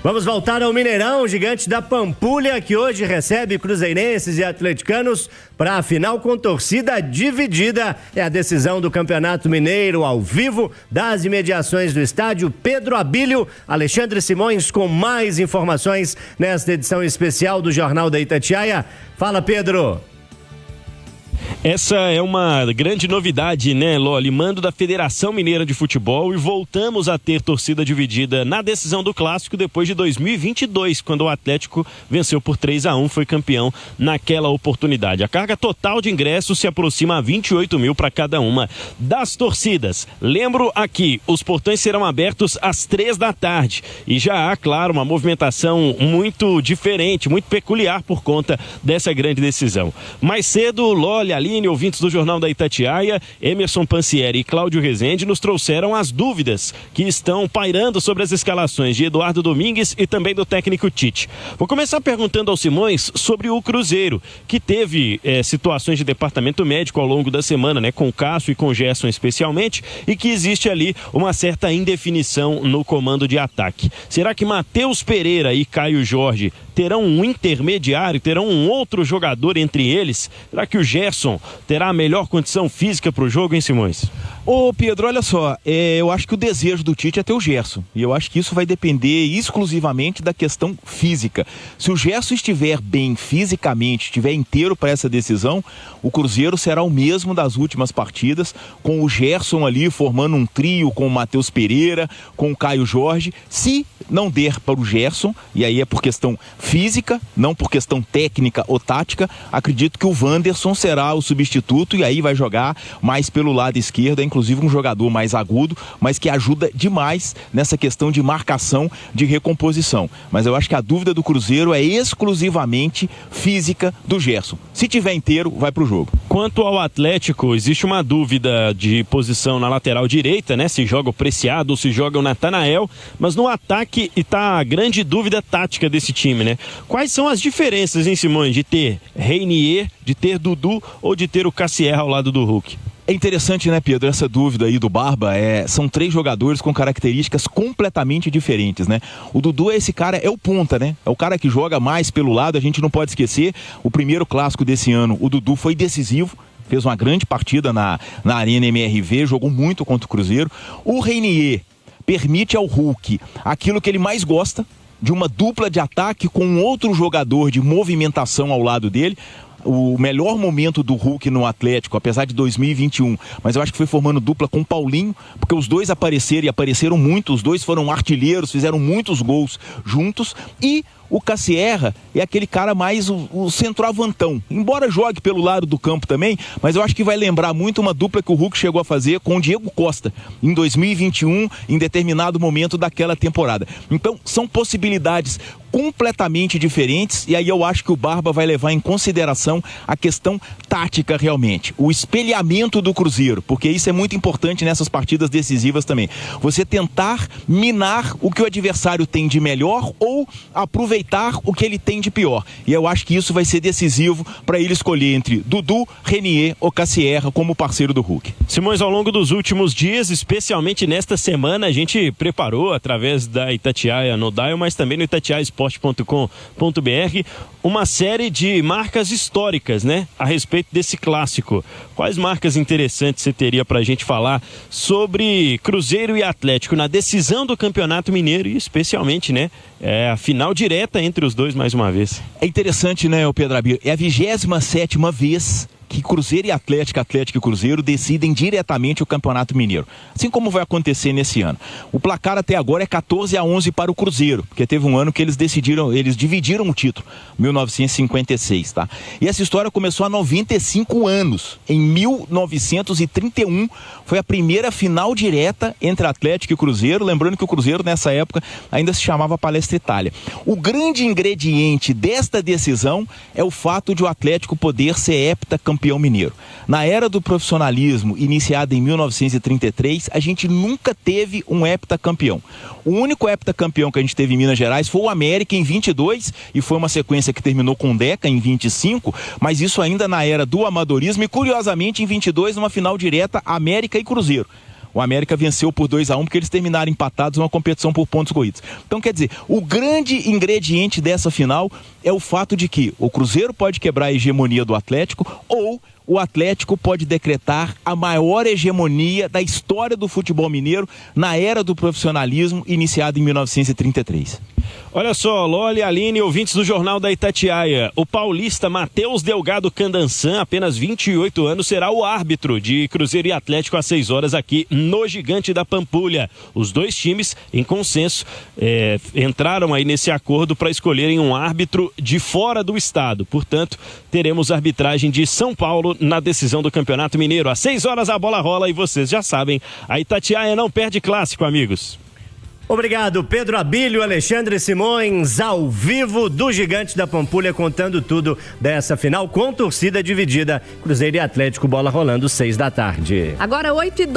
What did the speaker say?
Vamos voltar ao Mineirão, o Gigante da Pampulha, que hoje recebe cruzeirenses e atleticanos para a final com torcida dividida. É a decisão do Campeonato Mineiro ao vivo das imediações do estádio Pedro Abílio. Alexandre Simões com mais informações nesta edição especial do Jornal da Itatiaia. Fala, Pedro! Essa é uma grande novidade, né, Loli? Mando da Federação Mineira de Futebol, e voltamos a ter torcida dividida na decisão do Clássico depois de 2022, quando o Atlético venceu por 3-1, foi campeão naquela oportunidade. A carga total de ingressos se aproxima a 28 mil para cada uma das torcidas. Lembro aqui, os portões serão abertos às 3 da tarde e já há, claro, uma movimentação muito diferente, muito peculiar por conta dessa grande decisão. Mais cedo, Loli, Aline, ouvintes do Jornal da Itatiaia, Emerson Pansieri e Cláudio Rezende nos trouxeram as dúvidas que estão pairando sobre as escalações de Eduardo Domingues e também do técnico Tite. Vou começar perguntando ao Simões sobre o Cruzeiro, que teve situações de departamento médico ao longo da semana, né, com o Cássio e com o Gerson especialmente, e que existe ali uma certa indefinição no comando de ataque. Será que Matheus Pereira e Caio Jorge terão um intermediário, terão um outro jogador entre eles? Será que o Gerson terá a melhor condição física para o jogo, hein, Simões? Ô Pedro, olha só, eu acho que o desejo do Tite é ter o Gerson, e eu acho que isso vai depender exclusivamente da questão física. Se o Gerson estiver bem fisicamente, estiver inteiro para essa decisão, o Cruzeiro será o mesmo das últimas partidas, com o Gerson ali formando um trio com o Matheus Pereira, com o Caio Jorge. Se não der para o Gerson, e aí é por questão física, não por questão técnica ou tática, acredito que o Wanderson será o substituto, e aí vai jogar mais pelo lado esquerdo, inclusive um jogador mais agudo, mas que ajuda demais nessa questão de marcação, de recomposição. Mas eu acho que a dúvida do Cruzeiro é exclusivamente física do Gerson. Se tiver inteiro, vai pro jogo. Quanto ao Atlético, existe uma dúvida de posição na lateral direita, né? Se joga o Preciado ou se joga o Natanael, mas no ataque está a grande dúvida tática desse time, né? Quais são as diferenças, hein, Simões, de ter Reinier, de ter Dudu ou de ter o Cassierra ao lado do Hulk? É interessante, né, Pedro, essa dúvida aí do Barba. São 3 jogadores com características completamente diferentes, né? O Dudu é esse cara, é o ponta, né? É o cara que joga mais pelo lado. A gente não pode esquecer, o primeiro clássico desse ano, o Dudu foi decisivo, fez uma grande partida na Arena MRV, jogou muito contra o Cruzeiro. O Reinier permite ao Hulk aquilo que ele mais gosta, de uma dupla de ataque com outro jogador de movimentação ao lado dele. O melhor momento do Hulk no Atlético, apesar de 2021, mas eu acho que foi formando dupla com o Paulinho, porque os dois apareceram, e apareceram muito, os dois foram artilheiros, fizeram muitos gols juntos. E o Cassierra é aquele cara mais o centroavantão, embora jogue pelo lado do campo também, mas eu acho que vai lembrar muito uma dupla que o Hulk chegou a fazer com o Diego Costa em 2021, em determinado momento daquela temporada. Então são possibilidades completamente diferentes, e aí eu acho que o Barba vai levar em consideração a questão tática realmente, o espelhamento do Cruzeiro, porque isso é muito importante nessas partidas decisivas também. Você tentar minar o que o adversário tem de melhor ou aproveitar o que ele tem de pior. E eu acho que isso vai ser decisivo para ele escolher entre Dudu, Reinier ou Cassierra como parceiro do Hulk. Simões, ao longo dos últimos dias, especialmente nesta semana, a gente preparou através da Itatiaia no Dial, mas também no itatiaiasport.com.br, uma série de marcas históricas, né, a respeito desse clássico. Quais marcas interessantes você teria pra gente falar sobre Cruzeiro e Atlético na decisão do Campeonato Mineiro e especialmente, né, a final direta entre os dois mais uma vez? É interessante, né, Pedro Abílio? É a 27ª vez que Cruzeiro e Atlético e Cruzeiro decidem diretamente o Campeonato Mineiro, assim como vai acontecer nesse ano. O placar até agora é 14-11 para o Cruzeiro, porque teve um ano que eles dividiram o título, 1956, tá? E essa história começou há 95 anos, em 1931, foi a primeira final direta entre Atlético e Cruzeiro, lembrando que o Cruzeiro nessa época ainda se chamava Palestra Itália. O grande ingrediente desta decisão é o fato de o Atlético poder ser heptacampeão mineiro. Na era do profissionalismo, iniciada em 1933, a gente nunca teve um heptacampeão. O único heptacampeão que a gente teve em Minas Gerais foi o América em 22, e foi uma sequência que terminou com o Deca em 25, mas isso ainda na era do amadorismo, e curiosamente em 22, numa final direta, América e Cruzeiro. O América venceu por 2-1 porque eles terminaram empatados numa competição por pontos corridos. Então, quer dizer, o grande ingrediente dessa final é o fato de que o Cruzeiro pode quebrar a hegemonia do Atlético ou o Atlético pode decretar a maior hegemonia da história do futebol mineiro na era do profissionalismo iniciado em 1933. Olha só, Loli, Aline, ouvintes do Jornal da Itatiaia, o paulista Matheus Delgado Candançan, apenas 28 anos, será o árbitro de Cruzeiro e Atlético às 6 horas aqui no Gigante da Pampulha. Os dois times, em consenso, entraram aí nesse acordo para escolherem um árbitro de fora do estado. Portanto, teremos arbitragem de São Paulo na decisão do Campeonato Mineiro. Às 6 horas a bola rola e vocês já sabem, a Itatiaia não perde clássico, amigos. Obrigado, Pedro Abílio, Alexandre Simões, ao vivo do Gigante da Pampulha, contando tudo dessa final com torcida dividida. Cruzeiro e Atlético, bola rolando 6 da tarde. Agora 8h12.